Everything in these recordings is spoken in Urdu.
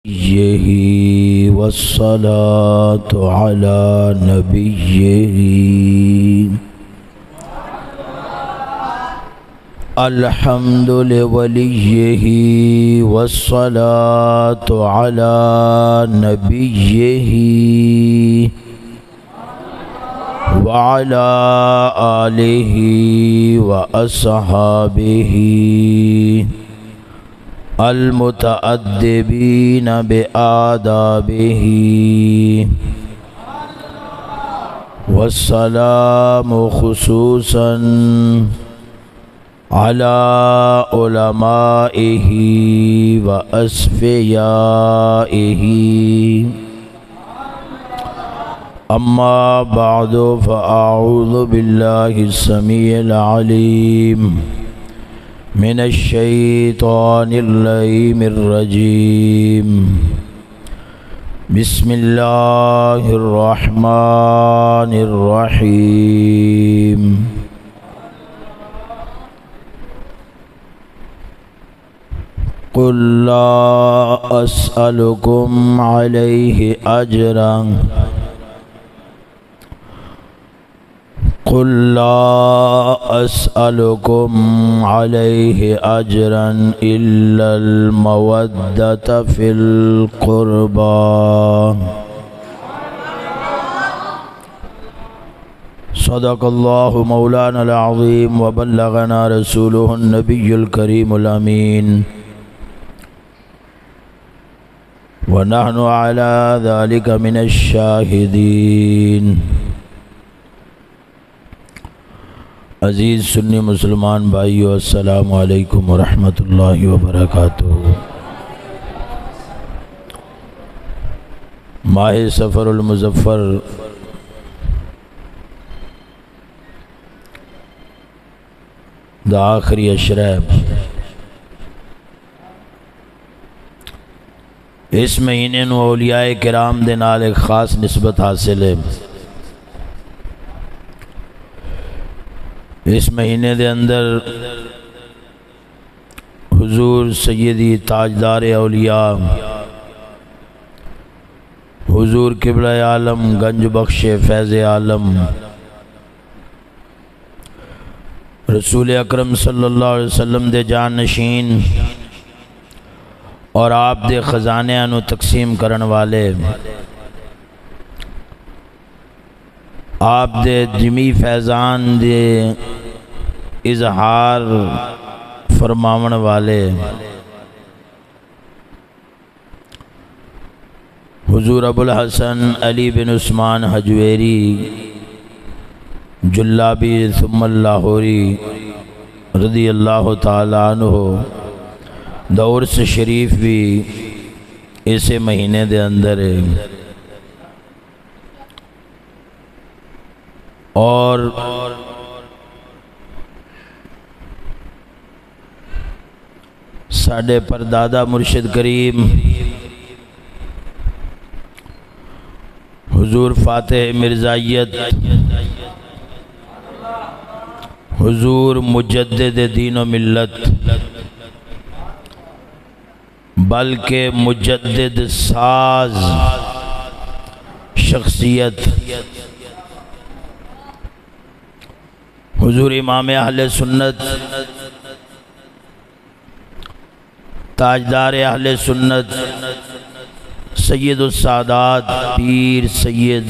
یہی والصلاة علی نبیہ الحمد لولیہ والصلاة علی نبیہ وعلی آلہ واصحابہ المتأدبین بآدابہ والسلام خصوصاً علی علمائہ واصفیائہ اما بعد فاعوذ باللہ السمیع العلیم من الشیطان اللعین الرجیم بسم اللہ الرحمن الرحیم قل لا اسألکم علیہ اجرا قل لا اسألکم علیہ اجرا الا المودۃ فی القربى صدق اللہ مولانا العظیم وبلغنا رسولہ النبی الکریم الامین ونحن علی ذلک من الشاہدین۔ عزیز سنی مسلمان بھائیو، السلام علیکم ورحمۃ اللہ وبرکاتہ۔ ماہ سفر المظفر دا آخری عشرہ، اس مہینے نو اولیاء کرام دے نال ایک خاص نسبت حاصل ہے۔ اس مہینے دے اندر حضور سیدی تاجدار اولیاء حضور قبلہ عالم گنج بخش فیض عالم رسول اکرم صلی اللہ علیہ وسلم دے جان نشین اور آپ دے خزانیاں نو تقسیم کرن والے، آپ دے جمی فیضان دے اظہار فرماون والے حضور ابو الحسن علی بن عثمان حجویری جلابی ثم اللاہوری رضی اللہ تعالیٰ عنہ دور سے شریف بھی اسے مہینے دے اندر ہے، اور ساڈے پردادا مرشد کریم حضور فاتح مرزائیت حضور مجدد دین و ملت بلکہ مجدد ساز شخصیت حضور امام اہل سنت تاجدار اہل سنت سید السادات پیر سید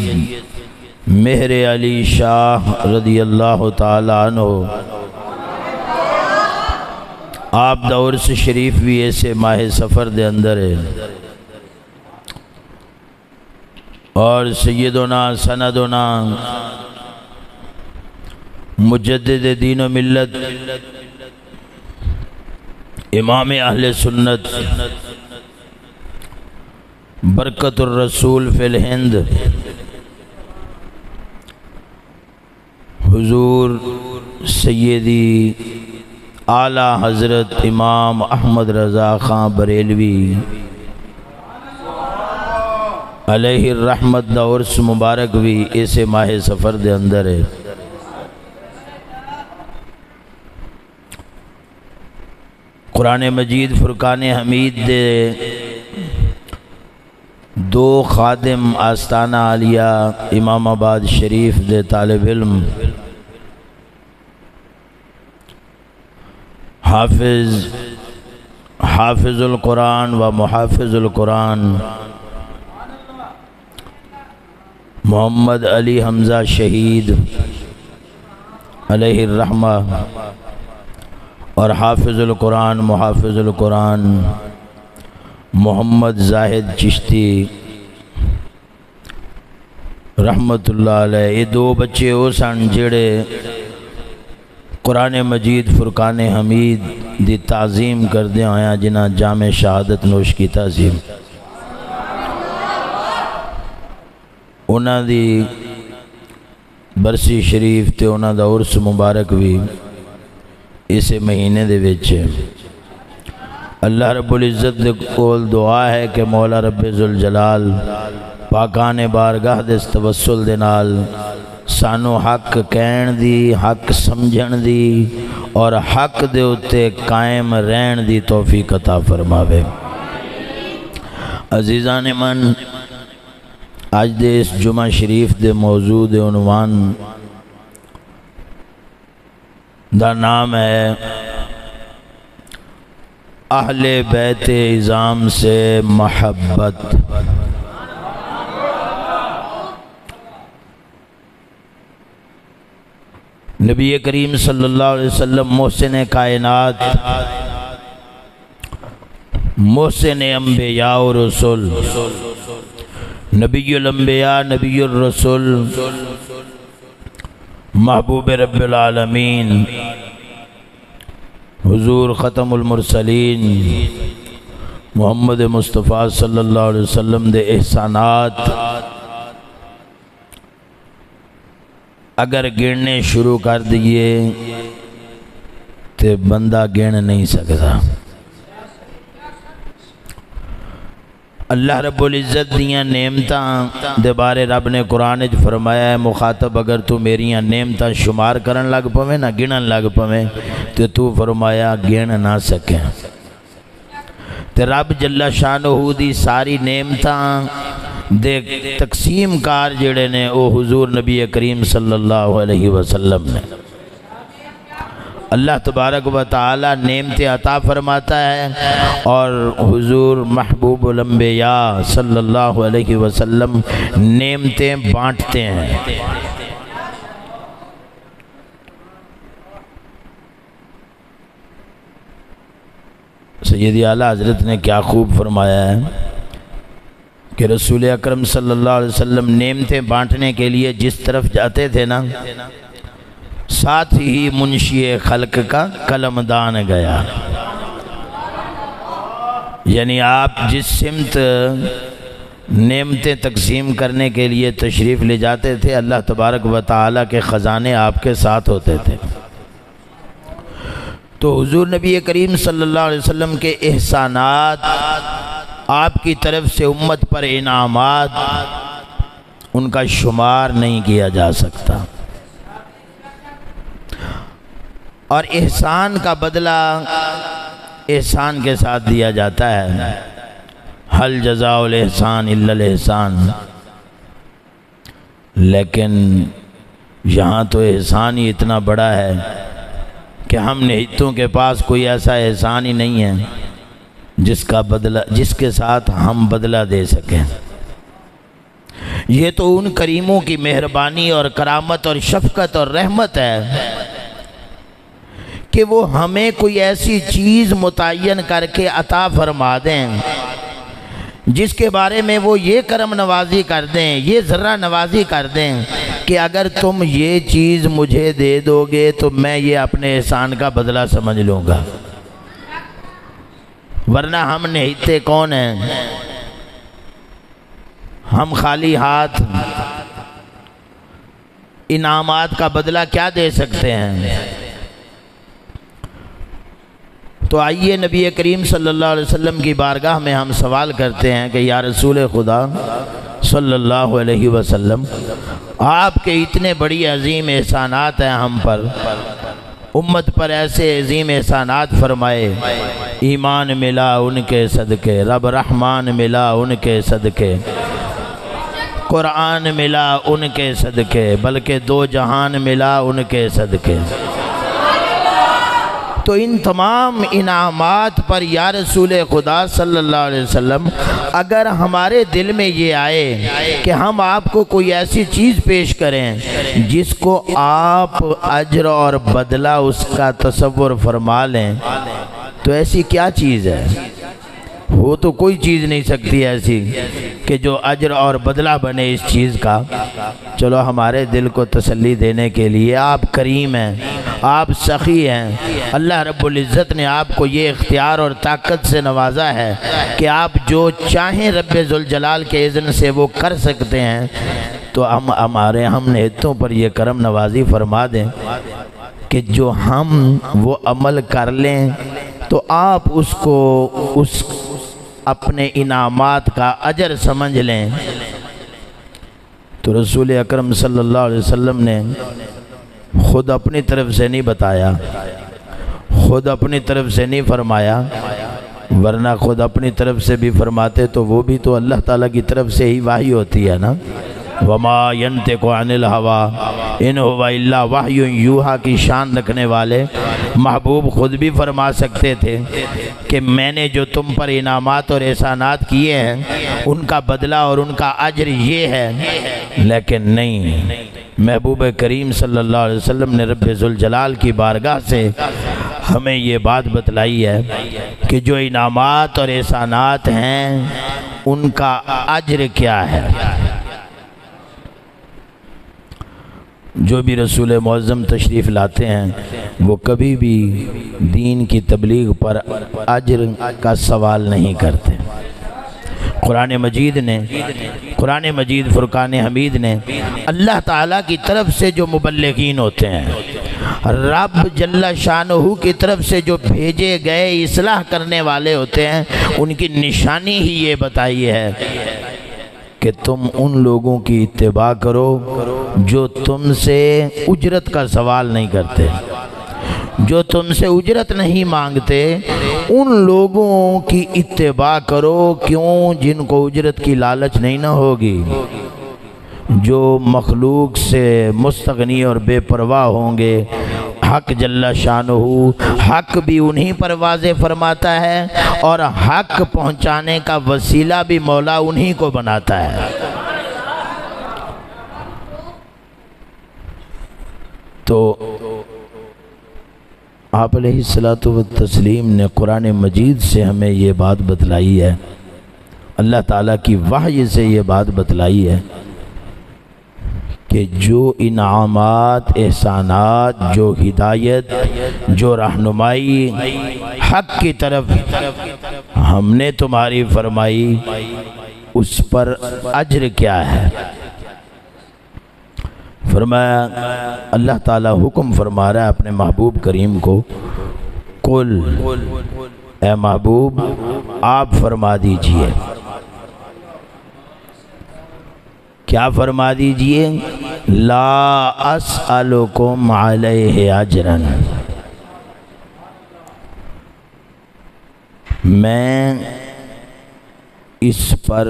مہر علی شاہ رضی اللہ تعالیٰ عنہ آپ دور سے شریف بھی ایسے ماہ سفر دے اندر ہے، اور سیدنا سندنا مجدد دین و ملت امام اہل سنت برکت الرسول فی الہند حضور سیدی اعلیٰ حضرت امام احمد رضا خان بریلوی علیہ الرحمت دا عرس مبارک بھی اسے ماہ سفر دے اندر ہے۔ قرآن مجید فرقان حمید دے دو خادم آستانہ عالیہ امام آباد شریف دے طالب علم حافظ القرآن و محافظ القرآن محمد علی حمزہ شہید علیہ الرحمہ اور حافظ القرآن محافظ القرآن محمد زاہد چشتی رحمت اللہ علیہ، یہ دو بچے وہ سن جڑے قرآن مجید فرقان حمید دی تعظیم کردے آیا جنہ جامع شہادت نوش کی تعظیم انہاں دی برسی شریف تے انہاں دا عرس مبارک بھی اسے مہینے دے وچ اللہ رب العزت دے کول دعا ہے کہ مولا رب ذوالجلال پاکانے بارگاہ دے توسل دے نال سانو حق کہن دی، حق سمجھن دی اور حق دے اتے قائم رہن دی توفیق عطا فرماوے۔ عزیزان من، آج دے اس جمعہ شریف دے موضوع دے عنوان دا نام ہے اہل بیت اعظام سے محبت۔ نبی کریم صلی اللہ علیہ وسلم محسن کائنات، محسن انبیاء و رسول، نبی الانبیاء نبی الرسول، محبوب رب العالمین، حضور ختم المرسلین محمد مصطفیٰ صلی اللہ علیہ وسلم دے احسانات اگر گننے شروع کر دیئے تو بندہ گن نہیں سکتا۔ اللہ رب العزت دیاں نعمتاں دے بارے رب نے قرآن وچ فرمایا ہے مخاطب اگر تو میریاں نعمتاں شمار کرن لگ پویں نہ گنن لگ پویں تو فرمایا گن نہ سکیں۔ تے رب جل شانہ دی ساری نعمتاں دے تقسیم کار جڑے نے او حضور نبی کریم صلی اللہ علیہ وسلم نے۔ اللہ تبارک و تعالی نعمتیں عطا فرماتا ہے اور حضور محبوب الانبیاء صلی اللہ علیہ وسلم نعمتیں بانٹتے ہیں۔ سیدی اعلیٰ حضرت نے کیا خوب فرمایا ہے کہ رسول اکرم صلی اللہ علیہ وسلم نعمتیں بانٹنے کے لیے جس طرف جاتے تھے نا، ساتھ ہی منشی خلق کا قلمدان گیا۔ یعنی آپ جس سمت نعمتیں تقسیم کرنے کے لیے تشریف لے جاتے تھے اللہ تبارک و تعالیٰ کے خزانے آپ کے ساتھ ہوتے تھے۔ تو حضور نبی کریم صلی اللہ علیہ وسلم کے احسانات، آپ کی طرف سے امت پر انعامات، ان کا شمار نہیں کیا جا سکتا۔ اور احسان کا بدلہ احسان کے ساتھ دیا جاتا ہے۔ حل جزاء الاحسان الا الاحسان، لیکن یہاں تو احسان ہی اتنا بڑا ہے کہ ہم نہیتوں کے پاس کوئی ایسا احسان ہی نہیں ہے جس کے ساتھ ہم بدلہ دے سکیں۔ یہ تو ان کریموں کی مہربانی اور کرامت اور شفقت اور رحمت ہے کہ وہ ہمیں کوئی ایسی چیز متعین کر کے عطا فرما دیں جس کے بارے میں وہ یہ کرم نوازی کر دیں، یہ ذرہ نوازی کر دیں کہ اگر تم یہ چیز مجھے دے دو گے تو میں یہ اپنے احسان کا بدلہ سمجھ لوں گا، ورنہ ہم نہیتے کون ہیں؟ ہم خالی ہاتھ انعامات کا بدلہ کیا دے سکتے ہیں؟ تو آئیے نبی کریم صلی اللہ علیہ وسلم کی بارگاہ میں ہم سوال کرتے ہیں کہ یا رسول خدا صلی اللہ علیہ وسلم، آپ کے اتنے بڑی عظیم احسانات ہیں ہم پر، امت پر ایسے عظیم احسانات فرمائے، ایمان ملا ان کے صدقے، رب رحمان ملا ان کے صدقے، قرآن ملا ان کے صدقے، بلکہ دو جہان ملا ان کے صدقے۔ تو ان تمام انعامات پر یا رسول خدا صلی اللہ علیہ وسلم اگر ہمارے دل میں یہ آئے کہ ہم آپ کو کوئی ایسی چیز پیش کریں جس کو آپ اجر اور بدلہ اس کا تصور فرما لیں، تو ایسی کیا چیز ہے؟ وہ تو کوئی چیز نہیں سکتی ایسی کہ جو اجر اور بدلہ بنے اس چیز کا۔ چلو ہمارے دل کو تسلی دینے کے لیے آپ کریم ہیں، آپ سخی ہیں، اللہ رب العزت نے آپ کو یہ اختیار اور طاقت سے نوازا ہے کہ آپ جو چاہیں رب ذوالجلال کے اذن سے وہ کر سکتے ہیں، تو ہم نیتوں پر یہ کرم نوازی فرما دیں کہ جو ہم وہ عمل کر لیں تو آپ اس کو اپنے انعامات کا اجر سمجھ لیں۔ تو رسول اکرم صلی اللہ علیہ وسلم نے خود اپنی طرف سے نہیں بتایا، خود اپنی طرف سے نہیں فرمایا، ورنہ خود اپنی طرف سے بھی فرماتے تو وہ بھی تو اللہ تعالیٰ کی طرف سے ہی وحی ہوتی ہے نا۔ وَمَا يَنْتِقُ عَنِ الْهَوَىٰ إِنْ هُوَ إِلَّا وَحْيٌ یوحیٰ کی شان رکھنے والے محبوب خود بھی فرما سکتے تھے کہ میں نے جو تم پر انعامات اور احسانات کیے ہیں ان کا بدلہ اور ان کا اجر یہ ہے، لیکن نہیں، محبوب کریم صلی اللہ علیہ وسلم نے رب ذوالجلال کی بارگاہ سے ہمیں یہ بات بتلائی ہے کہ جو انعامات اور احسانات ہیں ان کا اجر کیا ہے۔ جو بھی رسول معظم تشریف لاتے ہیں وہ کبھی بھی دین کی تبلیغ پر اجر کا سوال نہیں کرتے۔ قرآن مجید فرقان حمید نے اللہ تعالیٰ کی طرف سے جو مبلغین ہوتے ہیں، رب جل شانہ کی طرف سے جو بھیجے گئے اصلاح کرنے والے ہوتے ہیں، ان کی نشانی ہی یہ بتائی ہے کہ تم ان لوگوں کی اتباع کرو جو تم سے اجرت کا سوال نہیں کرتے، جو تم سے اجرت نہیں مانگتے، ان لوگوں کی اتباع کرو، کیوں؟ جن کو اجرت کی لالچ نہیں نہ ہوگی، جو مخلوق سے مستغنی اور بے پرواہ ہوں گے۔ حق جل شانہ حق بھی انہی پر واضح فرماتا ہے اور حق پہنچانے کا وسیلہ بھی مولا انہی کو بناتا ہے۔ تو آپ علیہ الصلوۃ والتسلیم نے قرآن مجید سے ہمیں یہ بات بتلائی ہے، اللہ تعالیٰ کی وحی سے یہ بات بتلائی ہے کہ جو انعامات، احسانات، جو ہدایت، جو رہنمائی حق کی طرف ہم نے تمہاری فرمائی، اس پر اجر کیا ہے؟ فرمایا اللہ تعالیٰ حکم فرما رہا ہے اپنے محبوب کریم کو، قل، اے محبوب آپ فرما دیجئے، کیا فرما دیجئے؟ لا اسألکم علیہ اجرا، میں اس پر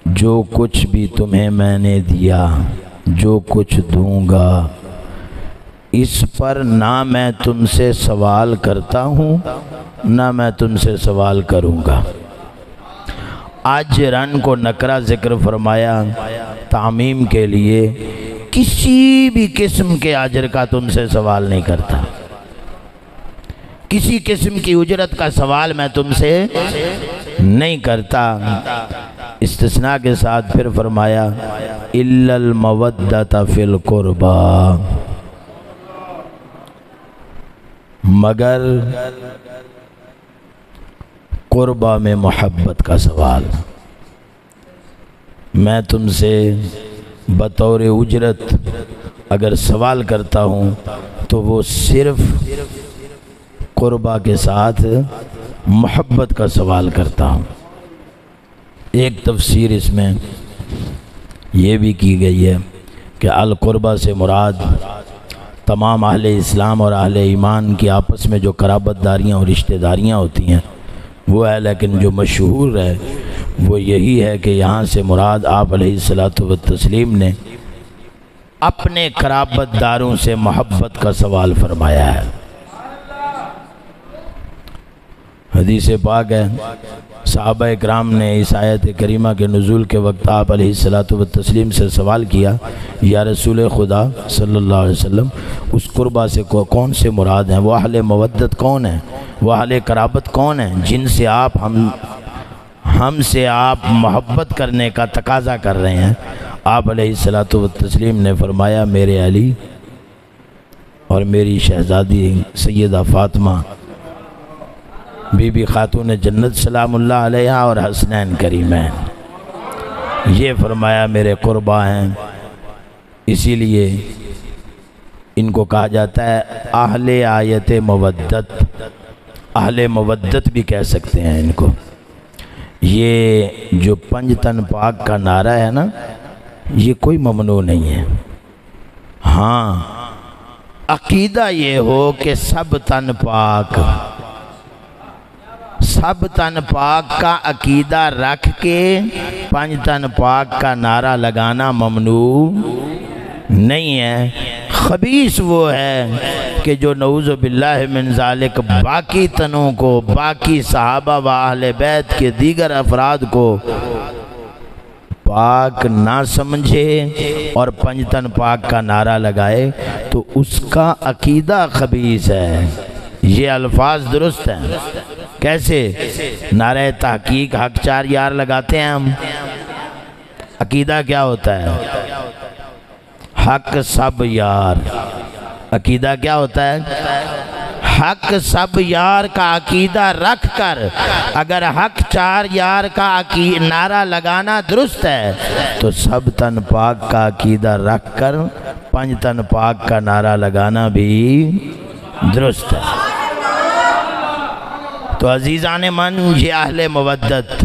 جو کچھ بھی تمہیں میں نے دیا، جو کچھ دوں گا، اس پر نہ میں تم سے سوال کرتا ہوں نہ میں تم سے سوال کروں گا۔ اجرن کو نکرہ ذکر فرمایا تعمیم کے لیے، کسی بھی قسم کے اجر کا تم سے سوال نہیں کرتا، کسی قسم کی اجرت کا سوال میں تم سے نہیں کرتا۔ استثناء کے ساتھ پھر فرمایا الا المودۃ فی القربى، مگر قربہ میں محبت کا سوال، میں تم سے بطور اجرت اگر سوال کرتا ہوں تو وہ صرف قربہ کے ساتھ محبت کا سوال کرتا ہوں۔ ایک تفسیر اس میں یہ بھی کی گئی ہے کہ القربہ سے مراد تمام اہل اسلام اور اہل ایمان کی آپس میں جو قرابت داریاں اور رشتہ داریاں ہوتی ہیں وہ ہے، لیکن جو مشہور ہے وہ یہی ہے کہ یہاں سے مراد آپ علیہ الصلوۃ والتسلیم نے اپنے قرابت داروں سے محبت کا سوال فرمایا ہے۔ حدیث پاک ہے، صحابہ اکرام نے اس آیت کریمہ کے نزول کے وقت آپ علیہ الصلوۃ والتسلیم سے سوال کیا، یا رسول خدا صلی اللہ علیہ وسلم، اس قربہ سے کون سے مراد ہیں؟ وہ اہل مودت کون ہیں؟ وہ اہل قرابت کون ہیں جن سے ہم سے آپ محبت کرنے کا تقاضا کر رہے ہیں؟ آپ علیہ الصلوۃ والتسلیم نے فرمایا، میرے علی اور میری شہزادی سیدہ فاطمہ بی بی خاتون جنت سلام اللہ علیہ اور حسنین کریمین، یہ فرمایا میرے قربا ہیں، اسی لیے ان کو کہا جاتا ہے اہل آیت مودت، اہل مودت بھی کہہ سکتے ہیں ان کو۔ یہ جو پنج تن پاک کا نعرہ ہے نا، یہ کوئی ممنوع نہیں ہے، ہاں عقیدہ یہ ہو کہ سب تن پاک، سب تن پاک کا عقیدہ رکھ کے پنج تن پاک کا نعرہ لگانا ممنوع نہیں ہے۔ خبیث وہ ہے کہ جو نعوذ باللہ من ذالک باقی تنوں کو، باقی صحابہ و اہل بیت کے دیگر افراد کو پاک نہ سمجھے اور پنج تن پاک کا نعرہ لگائے تو اس کا عقیدہ خبیث ہے۔ یہ الفاظ درست ہیں۔ کیسے؟ نعرہ تحقیق حق چار یار لگاتے ہیں ہم، عقیدہ کیا ہوتا ہے؟ حق سب یار۔ عقیدہ کیا ہوتا ہے؟ حق سب یار کا عقیدہ رکھ کر اگر حق چار یار کا نعرہ لگانا درست ہے تو سب تن پاک کا عقیدہ رکھ کر پنج تن پاک کا نعرہ لگانا بھی درست ہے۔ تو عزیزان من، یہ اہل مودت،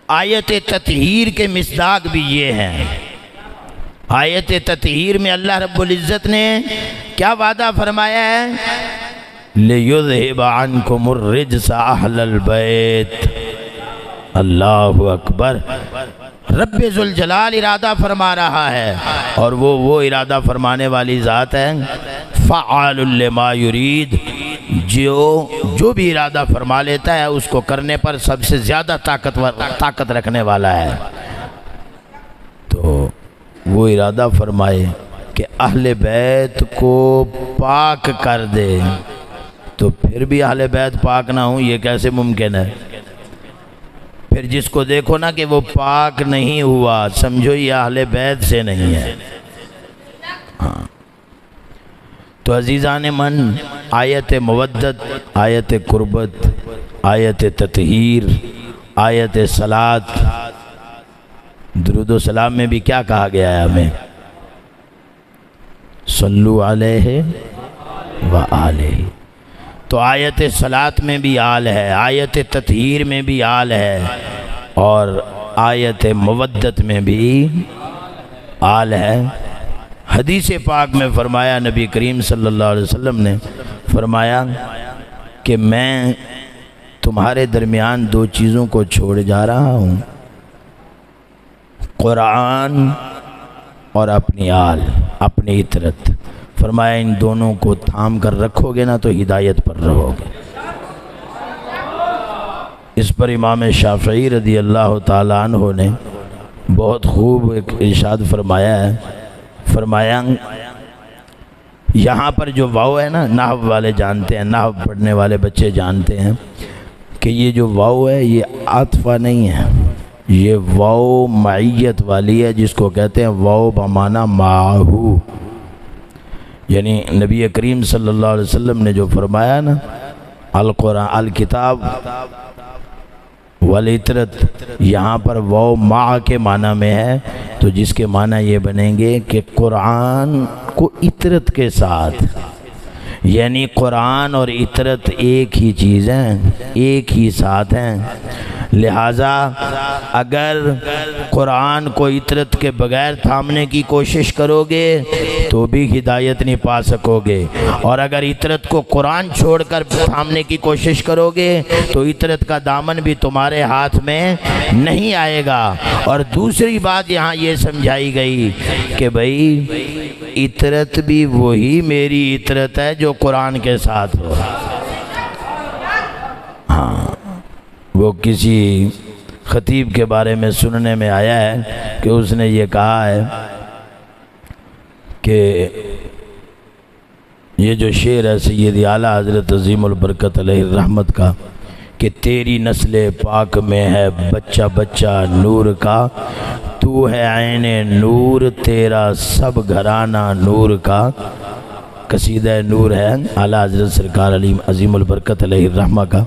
آیت تطہیر کے مصداق بھی یہ ہیں۔ آیت تطہیر میں اللہ رب العزت نے کیا وعدہ فرمایا ہے؟ لِيُذْهِبَ عَنْكُمُ الرِّجْسَ أَهْلَ الْبَيْتِ۔ اللہ اکبر۔ رب ذوالجلال ارادہ فرما رہا ہے، اور وہ ارادہ فرمانے والی ذات ہے فعال لما یرید، جو بھی ارادہ فرما لیتا ہے اس کو کرنے پر سب سے زیادہ طاقت رکھنے والا ہے۔ تو وہ ارادہ فرمائے کہ اہل بیت کو پاک کر دے، تو پھر بھی اہل بیت پاک نہ ہوں، یہ کیسے ممکن ہے؟ پھر جس کو دیکھو نا کہ وہ پاک نہیں ہوا، سمجھو یہ اہل بیت سے نہیں ہے۔ ہاں تو عزیزان من، آیت مودت، آیت قربت، آیت تطہیر، آیت صلاۃ، درود و سلام میں بھی کیا کہا گیا ہے ہمیں؟ صلو علیہ وآلہ۔ تو آیت صلاۃ میں بھی آل ہے، آیت تطہیر میں بھی آل ہے، اور آیت مودت میں بھی آل ہے۔ حدیث پاک میں فرمایا، نبی کریم صلی اللہ علیہ وسلم نے فرمایا کہ میں تمہارے درمیان دو چیزوں کو چھوڑ جا رہا ہوں، قرآن اور اپنی آل، اپنی اطرت۔ فرمایا ان دونوں کو تھام کر رکھو گے نا تو ہدایت پر رہو گے۔ اس پر امام شافعی رضی اللہ تعالیٰ عنہ نے بہت خوب ایک ارشاد فرمایا ہے۔ فرمایا یہاں پر جو واو ہے نا، نحو والے جانتے ہیں، نحو پڑھنے والے بچے جانتے ہیں کہ یہ جو واو ہے یہ عطفہ نہیں ہے، یہ واو معیت والی ہے، جس کو کہتے ہیں واو بمعنی معہو۔ یعنی نبی کریم صلی اللہ علیہ وسلم نے جو فرمایا نا، القرآن الکتاب والاطرت، یہاں پر واو مع کے معنی میں ہے، تو جس کے معنی یہ بنیں گے کہ قرآن کو اطرت کے ساتھ، یعنی قرآن اور اطرت ایک ہی چیز ہیں، ایک ہی ساتھ ہیں۔ لہٰذا اگر قرآن کو اطرت کے بغیر تھامنے کی کوشش کرو گے تو بھی ہدایت نہیں پا سکو گے، اور اگر اطرت کو قرآن چھوڑ کر تھامنے کی کوشش کرو گے تو اطرت کا دامن بھی تمہارے ہاتھ میں نہیں آئے گا۔ اور دوسری بات یہاں یہ سمجھائی گئی کہ بھئی اطرت بھی وہی میری اطرت ہے جو قرآن کے ساتھ ہو۔ ہاں، وہ کسی خطیب کے بارے میں سننے میں آیا ہے کہ اس نے یہ کہا ہے کہ یہ جو شعر ہے سید اعلیٰ حضرت عظیم البرکت علیہ الرحمت کا کہ تیری نسل پاک میں ہے بچہ بچہ نور کا، تو ہے عین نور تیرا سب گھرانہ نور کا، قصیدہ نور ہے اعلیٰ حضرت سرکار علی عظیم البرکت علیہ الرحمہ کا۔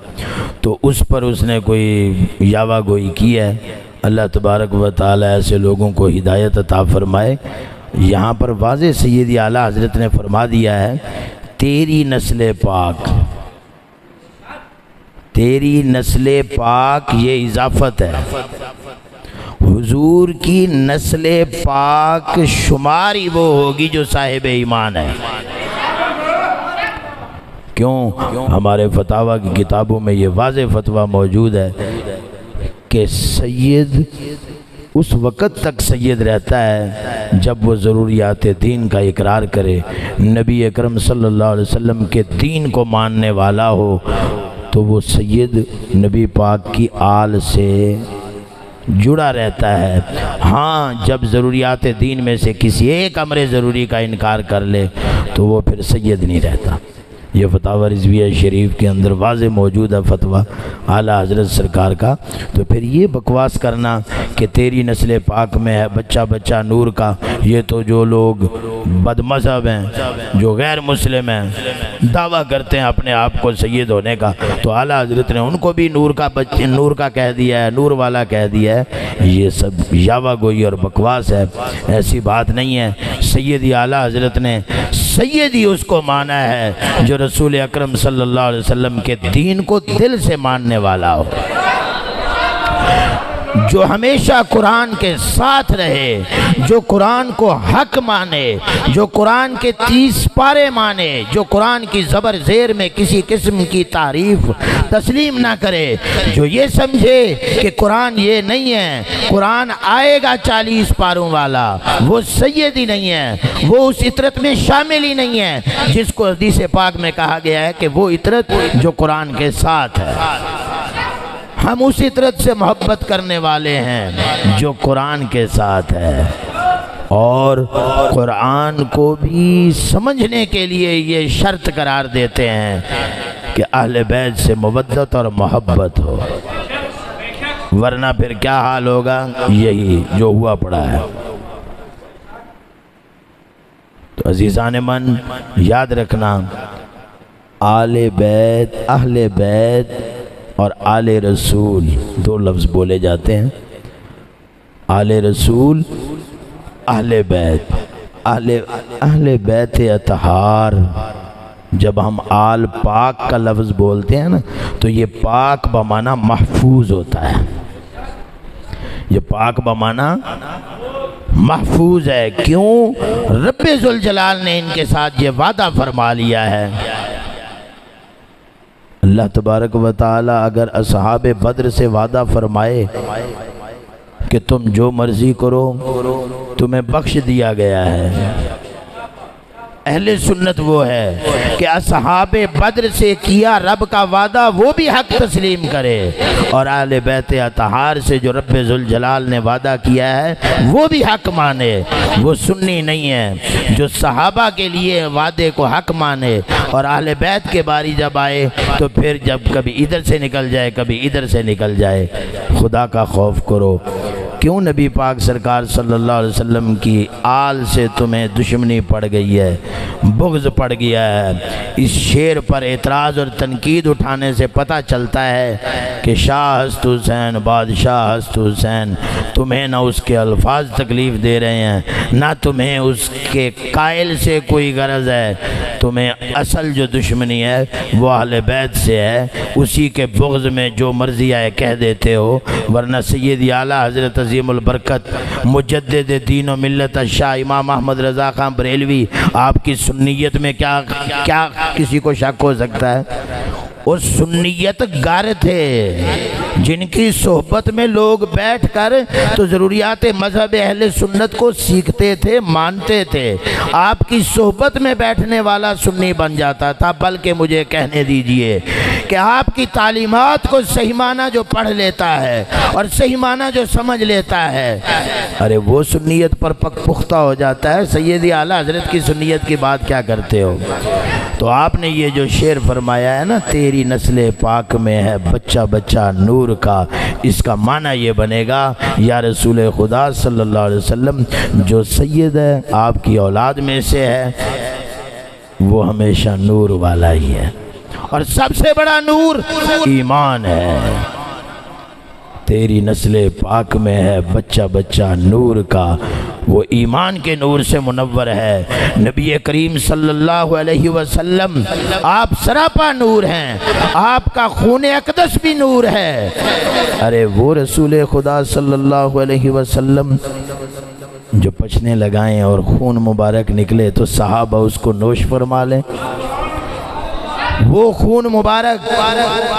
تو اس پر اس نے کوئی یاوہ گوئی کی ہے۔ اللہ تبارک و تعالی ایسے لوگوں کو ہدایت عطا فرمائے۔ یہاں پر واضح سید اعلیٰ حضرت نے فرما دیا ہے تیری نسل پاک، تیری نسل پاک، یہ اضافت ہے۔ حضور کی نسل پاک شماری وہ ہوگی جو صاحب ایمان ہے۔ کیوں؟ ہمارے فتاویٰ کی کتابوں میں یہ واضح فتویٰ موجود ہے کہ سید اس وقت تک سید رہتا ہے جب وہ ضروریات دین کا اقرار کرے، نبی اکرم صلی اللہ علیہ وسلم کے دین کو ماننے والا ہو، تو وہ سید نبی پاک کی آل سے جڑا رہتا ہے۔ ہاں، جب ضروریات دین میں سے کسی ایک امر ضروری کا انکار کر لے تو وہ پھر سید نہیں رہتا۔ یہ فتاویٰ رضویہ شریف کے اندر واضح موجود ہے فتویٰ اعلیٰ حضرت سرکار کا۔ تو پھر یہ بکواس کرنا کہ تیری نسل پاک میں ہے بچہ بچہ نور کا، یہ تو جو لوگ بد مذہب ہیں، جو غیر مسلم ہیں، دعویٰ کرتے ہیں اپنے آپ کو سید ہونے کا، تو اعلیٰ حضرت نے ان کو بھی نور کا کہہ دیا ہے، نور والا کہہ دیا ہے۔ یہ سب یاوہ گوئی اور بکواس ہے، ایسی بات نہیں ہے۔ سید اعلیٰ حضرت نے سیدی اس کو مانا ہے جو رسول اکرم صلی اللہ علیہ وسلم کے دین کو دل سے ماننے والا ہو، جو ہمیشہ قرآن کے ساتھ رہے، جو قرآن کو حق مانے، جو قرآن کے 30 پارے مانے، جو قرآن کی زبر زیر میں کسی قسم کی تعریف تسلیم نہ کرے، جو یہ سمجھے کہ قرآن یہ نہیں ہے، قرآن آئے گا 40 پاروں والا، وہ سید ہی نہیں ہے، وہ اس اطرت میں شامل ہی نہیں ہے جس کو حدیث پاک میں کہا گیا ہے کہ وہ اطرت جو قرآن کے ساتھ ہے۔ ہم اس اطرت سے محبت کرنے والے ہیں جو قرآن کے ساتھ ہے، اور قرآن کو بھی سمجھنے کے لیے یہ شرط قرار دیتے ہیں کہ اہل بیت سے مودت اور محبت ہو، ورنہ پھر کیا حال ہوگا؟ یہی جو ہوا پڑا ہے۔ تو عزیزان من، یاد رکھنا آل بیت، اہل بیت اور آل رسول دو لفظ بولے جاتے ہیں۔ آل رسول، اہل بیت، اہل بیت اطہار۔ جب ہم آل پاک کا لفظ بولتے ہیں نا تو یہ پاک بمعنی محفوظ ہوتا ہے، یہ پاک بمعنی محفوظ ہے۔ کیوں؟ رب ذوالجلال نے ان کے ساتھ یہ وعدہ فرما لیا ہے۔ اللہ تبارک و تعالی اگر اصحاب بدر سے وعدہ فرمائے کہ تم جو مرضی کرو تمہیں بخش دیا گیا ہے، اہل سنت وہ ہے کہ اصحاب بدر سے کیا رب کا وعدہ وہ بھی حق تسلیم کرے، اور اہل بیت اطہار سے جو رب ذوالجلال نے وعدہ کیا ہے وہ بھی حق مانے۔ وہ سنی نہیں ہے جو صحابہ کے لیے وعدے کو حق مانے، اور اہل بیت کے باری جب آئے تو پھر جب کبھی ادھر سے نکل جائے کبھی ادھر سے نکل جائے۔ خدا کا خوف کرو۔ کیوں نبی پاک سرکار صلی اللہ علیہ وسلم کی آل سے تمہیں دشمنی پڑ گئی ہے، بغض پڑ گیا ہے؟ اس شعر پر اعتراض اور تنقید اٹھانے سے پتہ چلتا ہے کہ شاہ ہست حسین، بادشاہ ہست حسین، تمہیں نہ اس کے الفاظ تکلیف دے رہے ہیں، نہ تمہیں اس کے قائل سے کوئی غرض ہے، تمہیں اصل جو دشمنی ہے وہ اہل بیت سے ہے، اسی کے بغض میں جو مرضی آئے کہہ دیتے ہو، ورنہ سید اعلیٰ حضرت عظیم البرکت مجدد دین و ملت شاہ امام احمد رضا خان بریلوی آپ کی سنیت میں کیا کسی کو شک ہو سکتا ہے؟ اور سنیت گر تھے جن کی صحبت میں لوگ بیٹھ کر تو ضروریات مذہب اہل سنت کو سیکھتے تھے، مانتے تھے۔ آپ کی صحبت میں بیٹھنے والا سنی بن جاتا تھا، بلکہ مجھے کہنے دیجئے کہ آپ کی تعلیمات کو صحیح معنی جو پڑھ لیتا ہے اور صحیح معنی جو سمجھ لیتا ہے، ارے وہ سنیت پر پختہ ہو جاتا ہے۔ سید اعلیٰ حضرت کی سنیت کی بات کیا کرتے ہو؟ تو آپ نے یہ جو شعر فرمایا ہے نا، تیری نسل پاک میں ہے بچہ بچہ نور کا، اس کا معنی یہ بنے گا یا رسول خدا صلی اللہ علیہ وسلم جو سید ہے آپ کی اولاد میں سے ہے وہ ہمیشہ نور والا ہی ہے، اور سب سے بڑا نور ایمان ہے۔ تیری نسل پاک میں ہے بچہ بچہ نور کا، وہ ایمان کے نور سے منور ہے۔ نبی کریم صلی اللہ علیہ وسلم آپ سراپا نور ہیں، آپ کا خون اقدس بھی نور ہے۔ ارے وہ رسول خدا صلی اللہ علیہ وسلم جو پچھنے لگائیں اور خون مبارک نکلے تو صحابہ اس کو نوش فرما لیں۔ وہ خون مبارک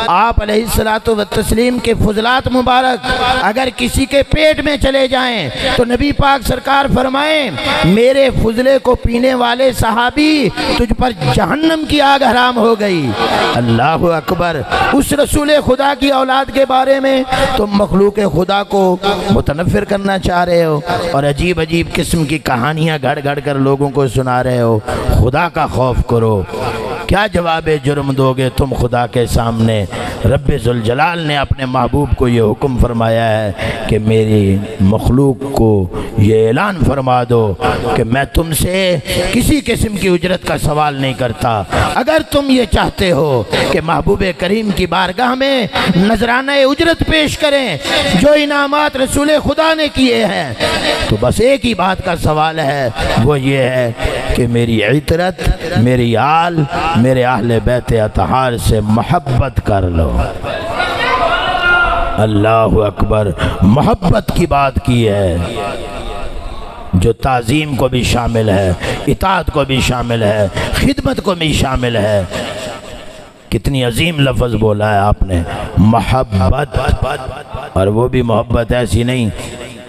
آپ علیہ السلام کے فضلات مبارک اگر کسی کے پیٹ میں چلے جائیں تو نبی پاک سرکار فرمائیں میرے فضلے کو پینے والے صحابی تجھ پر جہنم کی آگ حرام ہو گئی۔ اللہ اکبر۔ اس رسول خدا کی اولاد کے بارے میں تم مخلوق خدا کو متنفر کرنا چاہ رہے ہو اور عجیب عجیب قسم کی کہانیاں گھڑ گھڑ کر لوگوں کو سنا رہے ہو۔ خدا کا خوف کرو۔ کیا جواب جرم دو گے تم خدا کے سامنے؟ رب ذوالجلال نے اپنے محبوب کو یہ حکم فرمایا ہے کہ میری مخلوق کو یہ اعلان فرما دو کہ میں تم سے کسی قسم کی اجرت کا سوال نہیں کرتا۔ اگر تم یہ چاہتے ہو کہ محبوب کریم کی بارگاہ میں نذرانہ اجرت پیش کریں جو انعامات رسول خدا نے کیے ہیں تو بس ایک ہی بات کا سوال ہے، وہ یہ ہے کہ میری عطرت، میری آل، میرے اہل بیت اطہار سے محبت کر لو۔ اللہ اکبر۔ محبت کی بات کی ہے جو تعظیم کو بھی شامل ہے، اطاعت کو بھی شامل ہے، خدمت کو بھی شامل ہے۔ کتنی عظیم لفظ بولا ہے آپ نے، محبت۔ اور وہ بھی محبت ایسی نہیں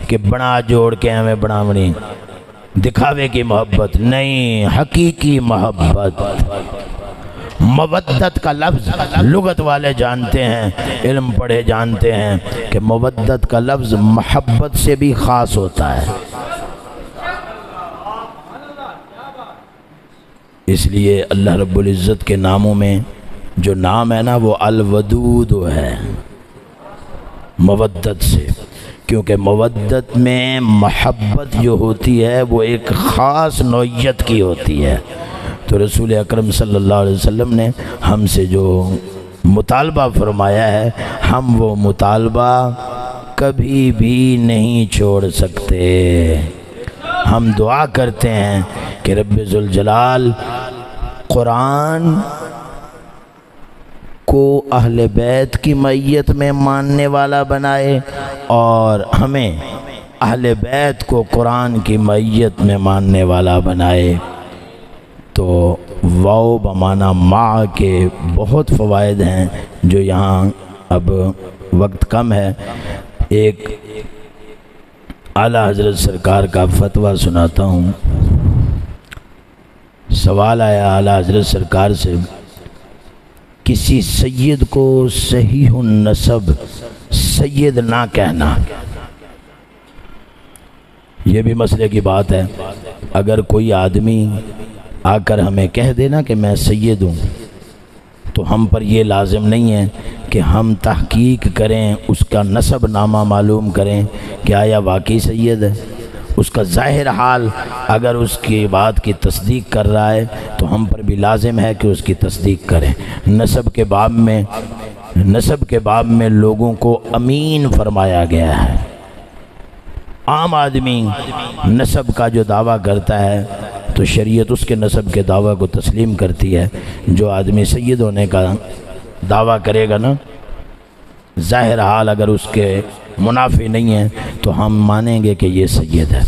کہ بنا جوڑ کے ہمیں بناونی، دکھاوے کی محبت نہیں، حقیقی محبت۔ مودت کا لفظ لغت والے جانتے ہیں، علم پڑھے جانتے ہیں کہ مودت کا لفظ محبت سے بھی خاص ہوتا ہے۔ اس لیے اللہ رب العزت کے ناموں میں جو نام ہے نا وہ الودود ہے، مودت سے، کیونکہ مودت میں محبت جو ہوتی ہے وہ ایک خاص نوعیت کی ہوتی ہے۔ تو رسول اکرم صلی اللہ علیہ وسلم نے ہم سے جو مطالبہ فرمایا ہے ہم وہ مطالبہ کبھی بھی نہیں چھوڑ سکتے۔ ہم دعا کرتے ہیں کہ رب ذوالجلال قرآن کو اہل بیت کی معیت میں ماننے والا بنائے اور ہمیں اہل بیت کو قرآن کی معیت میں ماننے والا بنائے۔ تو واو بمعنی مع کے بہت فوائد ہیں جو یہاں اب وقت کم ہے۔ ایک اعلیٰ حضرت سرکار کا فتویٰ سناتا ہوں۔ سوال آیا اعلیٰ حضرت سرکار سے، کسی سید کو صحیح النسب سید نہ کہنا، یہ بھی مسئلے کی بات ہے۔ اگر کوئی آدمی آ کر ہمیں کہہ دینا کہ میں سید ہوں تو ہم پر یہ لازم نہیں ہے کہ ہم تحقیق کریں، اس کا نسب نامہ معلوم کریں کہ آیا واقعی سید ہے۔ اس کا ظاہر حال اگر اس کی بات کی تصدیق کر رہا ہے تو ہم پر بھی لازم ہے کہ اس کی تصدیق کریں۔ نسب کے باب میں لوگوں کو امین فرمایا گیا ہے۔ عام آدمی نسب کا جو دعویٰ کرتا ہے تو شریعت اس کے نسب کے دعویٰ کو تسلیم کرتی ہے۔ جو آدمی سید ہونے کا دعویٰ کرے گا نا، ظاہر حال اگر اس کے منافی نہیں ہے تو ہم مانیں گے کہ یہ سید ہے۔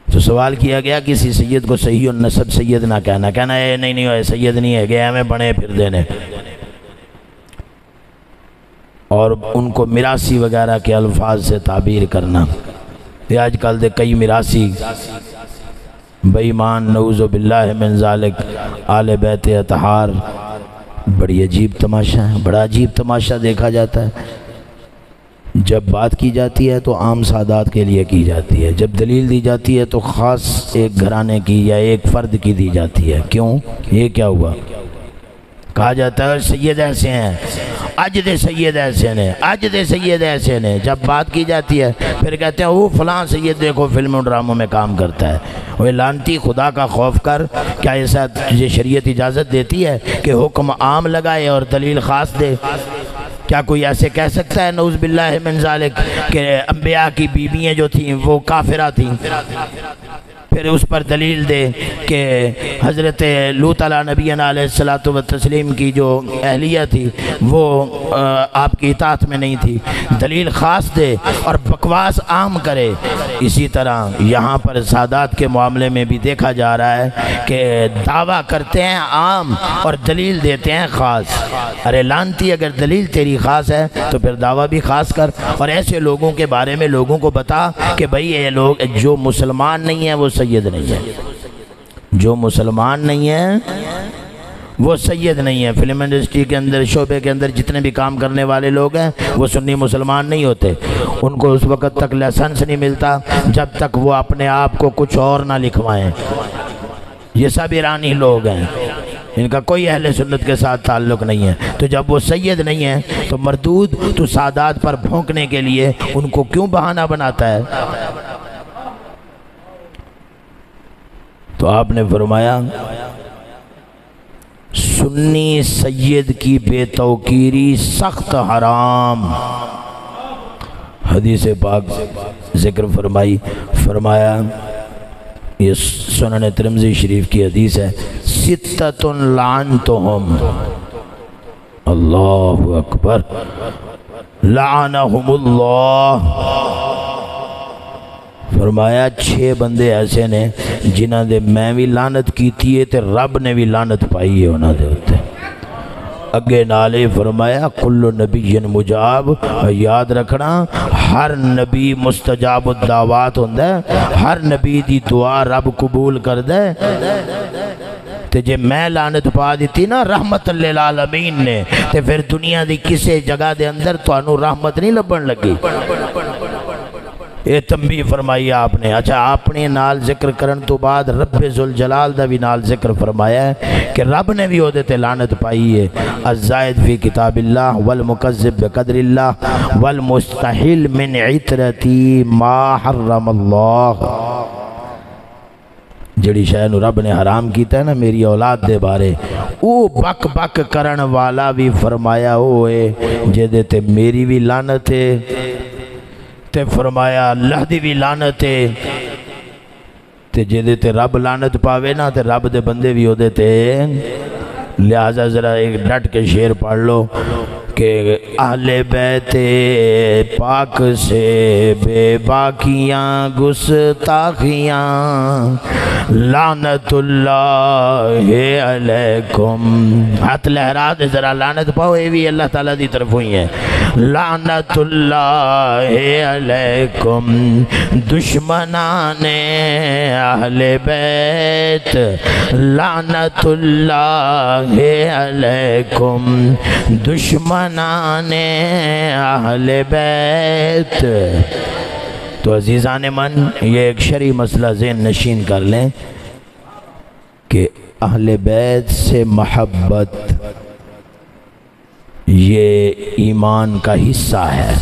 تو سوال کیا گیا کسی سید کو صحیح النسب سید نہ کہنا ہے نہیں ہوئے سید نہیں ہے گیا ہمیں بنے پھر دینے، اور ان کو میراثی وغیرہ کے الفاظ سے تعبیر کرنا۔ یہ آج کل دے کئی میراثی بے ایمان نعوذ باللہ من ذالک آل بیت اطہار، بڑی عجیب تماشا ہے، بڑا عجیب تماشا دیکھا جاتا ہے۔ جب بات کی جاتی ہے تو عام سادات کے لیے کی جاتی ہے، جب دلیل دی جاتی ہے تو خاص ایک گھرانے کی یا ایک فرد کی دی جاتی ہے۔ کیوں؟ یہ کیا ہوا؟ کہا جاتا ہے سید ایسے ہیں، اج دے سید ایسے نے، اج دے سید ایسے نے۔ جب بات کی جاتی ہے پھر کہتے ہیں وہ فلاں سید دیکھو فلموں ڈراموں میں کام کرتا ہے۔ وہ لعنتی خدا کا خوف کر، کیا ایسا یہ شریعت اجازت دیتی ہے کہ حکم عام لگائے اور دلیل خاص دے؟ کیا کوئی ایسے کہہ سکتا ہے نعوذ باللہ من ذالک کہ انبیاء کی بیویاں جو تھیں وہ کافرہ تھیں، پھر اس پر دلیل دے کہ حضرت لوط علیہ نبی علیہ الصلوۃ والتسلیم کی جو اہلیہ تھی وہ آپ کی اطاعت میں نہیں تھی؟ دلیل خاص دے اور بکواس عام کرے۔ اسی طرح یہاں پر سادات کے معاملے میں بھی دیکھا جا رہا ہے کہ دعویٰ کرتے ہیں عام اور دلیل دیتے ہیں خاص۔ ارے لعنتی، اگر دلیل تیری خاص ہے تو پھر دعویٰ بھی خاص کر، اور ایسے لوگوں کے بارے میں لوگوں کو بتا کہ بھئی یہ لوگ جو مسلمان نہیں ہیں وہ سید نہیں ہے، جو مسلمان نہیں ہے وہ سید نہیں ہے۔ فلم انڈسٹری کے اندر، شعبے کے اندر جتنے بھی کام کرنے والے لوگ ہیں وہ سنی مسلمان نہیں ہوتے، ان کو اس وقت تک لائسنس نہیں ملتا جب تک وہ اپنے آپ کو کچھ اور نہ لکھوائیں۔ یہ سب ایرانی لوگ ہیں، ان کا کوئی اہل سنت کے ساتھ تعلق نہیں ہے۔ تو جب وہ سید نہیں ہے تو مردود تو سادات پر بھونکنے کے لیے ان کو کیوں بہانہ بناتا ہے؟ تو آپ نے فرمایا سنی سید کی بے توقیری سخت حرام۔ حدیث پاک ذکر فرمایا یہ سنن ترمذی شریف کی حدیث ہے، ستۃ لعنتہم، اللہ اکبر، لعنہم اللہ۔ فرمایا 6 بندے ایسے نے جنہ دے میں بھی لعنت کیتی ہے تے رب نے بھی لعنت پائی ہے انہاں دے اوتے۔ اگے نالے فرمایا کل نبی مجاب، یاد رکھنا ہر نبی مستجاب الدعوات ہوندہ ہے، ہر نبی دی دعا رب قبول کردہ ہے۔ تے جے میں لعنت پا دیتی نا رحمت للعالمین نے، تے پھر دنیا دی کسے جگہ دے اندر تو انہوں رحمت نہیں لبن لگی۔ یہ تنبیہ فرمائی آپ نے۔ اچھا، آپ نے نال ذکر کرن تو بعد رب ذوالجلال دا بھی نال ذکر فرمایا ہے کہ رب نے بھی عہدے تے لعنت پائی ہے۔ الزائد فی کتاب اللہ والمکذب بقدر اللہ والمستحل من عطرتی ما حرم اللہ۔ جڑی شے نو رب نے حرام کیتا ہے نا میری اولاد دے بارے، او بک بک کرن والا بھی فرمایا ہوئے جے تے میری بھی لعنت ہے، تے فرمایا اللہ دی بھی لعنت ہے، تے جے تے رب لعنت پاوے نا تے رب دے بندے بھی ہو دیتے۔ لہذا ذرا ایک ڈٹ کے شعر پڑھ لو کہ اہل بیت پاک سے بے باکیاں گستاخیاں لعنت اللہ علیکم۔ ہاتھ لہرا دے ذرا لعنت پاؤ، یہ بھی اللہ تعالیٰ دی طرف ہوئی ہے۔ لعنت اللہ علیکم دشمنان اہل بیت، لعنت اللہ علیکم دشمنان اہل بیت۔ تو عزیزان من، یہ ایک شرعی مسئلہ ذہن نشین کر لیں کہ اہل بیت سے محبت یہ ایمان کا حصہ ہے۔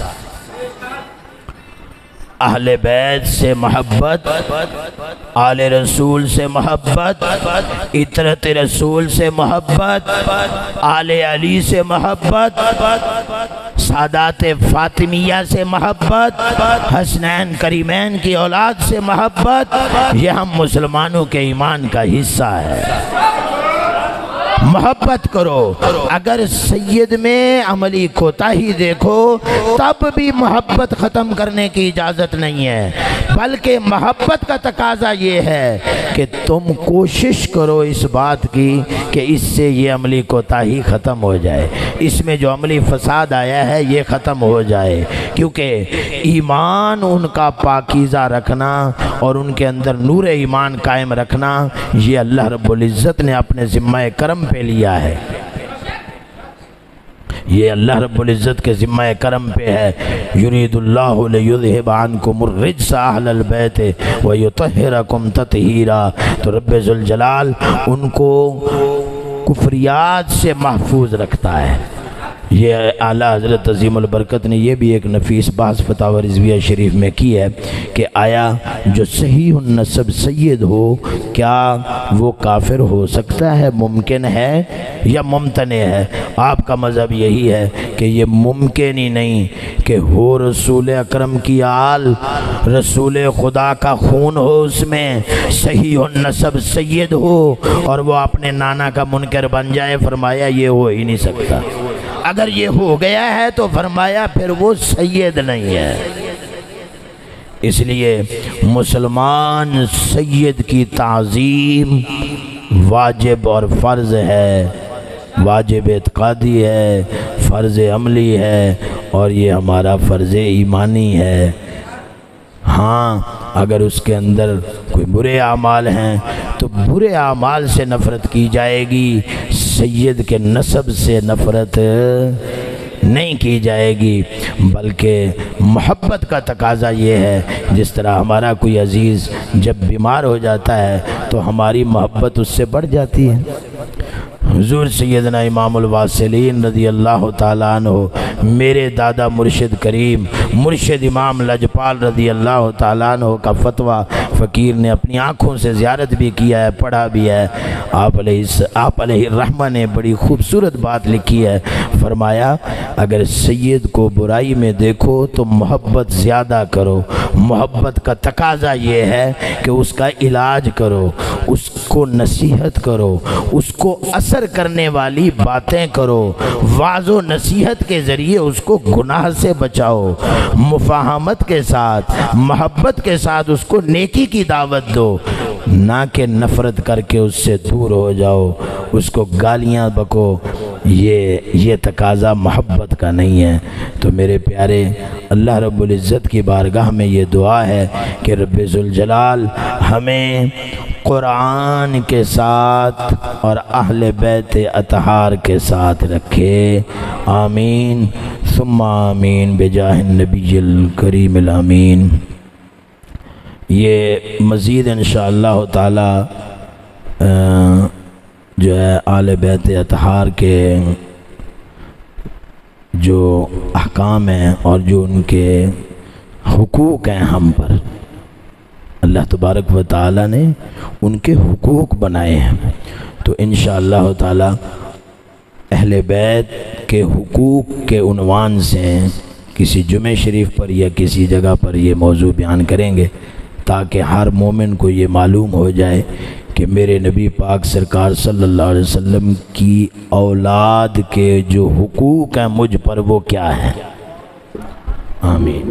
اہل بیت سے محبت، آل رسول سے محبت، عطرت رسول سے محبت، آل علی سے محبت، سادات فاطمیہ سے محبت، حسنین کریمین کی اولاد سے محبت، یہ ہم مسلمانوں کے ایمان کا حصہ ہے۔ محبت کرو۔ اگر سید میں عملی کوتاہی دیکھو تب بھی محبت ختم کرنے کی اجازت نہیں ہے، بلکہ محبت کا تقاضا یہ ہے کہ تم کوشش کرو اس بات کی کہ اس سے یہ عملی کوتاہی ختم ہو جائے، اس میں جو عملی فساد آیا ہے یہ ختم ہو جائے، کیونکہ ایمان ان کا پاکیزہ رکھنا اور ان کے اندر نور ایمان قائم رکھنا یہ اللہ رب العزت نے اپنے ذمہ کرم پہ لیا ہے، یہ اللہ رب العزت کے ذمہ کرم پہ ہے۔ یرید اللہ لیذہب عنکم الرجس اہل البیت ویطہرکم تطہیرا۔ تو رب ذوالجلال ان کو کفریات سے محفوظ رکھتا ہے۔ یہ اعلیٰ حضرت عظیم البرکت نے یہ بھی ایک نفیس بحث فتاوی رضویہ شریف میں کی ہے کہ آیا جو صحیح النسب سید ہو کیا وہ کافر ہو سکتا ہے، ممکن ہے یا ممتنع ہے؟ آپ کا مذہب یہی ہے کہ یہ ممکن ہی نہیں کہ ہو رسول اکرم کی آل، رسول خدا کا خون ہو، اس میں صحیح النسب سید ہو اور وہ اپنے نانا کا منکر بن جائے۔ فرمایا یہ ہو ہی نہیں سکتا۔ اگر یہ ہو گیا ہے تو فرمایا پھر وہ سید نہیں ہے۔ اس لیے مسلمان سید کی تعظیم واجب اور فرض ہے، واجب اعتقادی ہے، فرض عملی ہے، اور یہ ہمارا فرض ایمانی ہے۔ ہاں اگر اس کے اندر کوئی برے اعمال ہیں تو برے اعمال سے نفرت کی جائے گی، سید کے نسب سے نفرت نہیں کی جائے گی، بلکہ محبت کا تقاضا یہ ہے جس طرح ہمارا کوئی عزیز جب بیمار ہو جاتا ہے تو ہماری محبت اس سے بڑھ جاتی ہے۔ حضور سیدنا امام الواصلین رضی اللہ تعالیٰ عنہ، میرے دادا مرشد کریم مرشد امام لجپال رضی اللہ تعالیٰ عنہ کا فتویٰ فقیر نے اپنی آنکھوں سے زیارت بھی کیا ہے، پڑھا بھی ہے۔ آپ علیہ الرحمہ نے بڑی خوبصورت بات لکھی ہے، فرمایا اگر سید کو برائی میں دیکھو تو محبت زیادہ کرو، محبت کا تقاضا یہ ہے کہ اس کا علاج کرو، اس کو نصیحت کرو، اس کو اثر کرنے والی باتیں کرو، وعظ و نصیحت کے ذریعے اس کو گناہ سے بچاؤ، مفاہمت کے ساتھ محبت کے ساتھ اس کو نیکی کی دعوت دو، نہ کہ نفرت کر کے اس سے دور ہو جاؤ، اس کو گالیاں بکو۔ یہ تقاضا محبت کا نہیں ہے۔ تو میرے پیارے، اللہ رب العزت کی بارگاہ میں یہ دعا ہے کہ رب ذوالجلال ہمیں قرآن کے ساتھ اور اہل بیت اطہار کے ساتھ رکھے، آمین ثم آمین بجاہ النبی الکریم الامین۔ یہ مزید انشاءاللہ تعالی جو ہے اہل بیت اطہار کے جو احکام ہیں اور جو ان کے حقوق ہیں ہم پر، اللہ تبارک و تعالی نے ان کے حقوق بنائے ہیں، تو انشاءاللہ تعالی اہل بیت کے حقوق کے عنوان سے کسی جمعہ شریف پر یا کسی جگہ پر یہ موضوع بیان کریں گے، تاکہ ہر مومن کو یہ معلوم ہو جائے کہ میرے نبی پاک سرکار صلی اللہ علیہ وسلم کی اولاد کے جو حقوق ہیں مجھ پر وہ کیا ہیں۔ آمین۔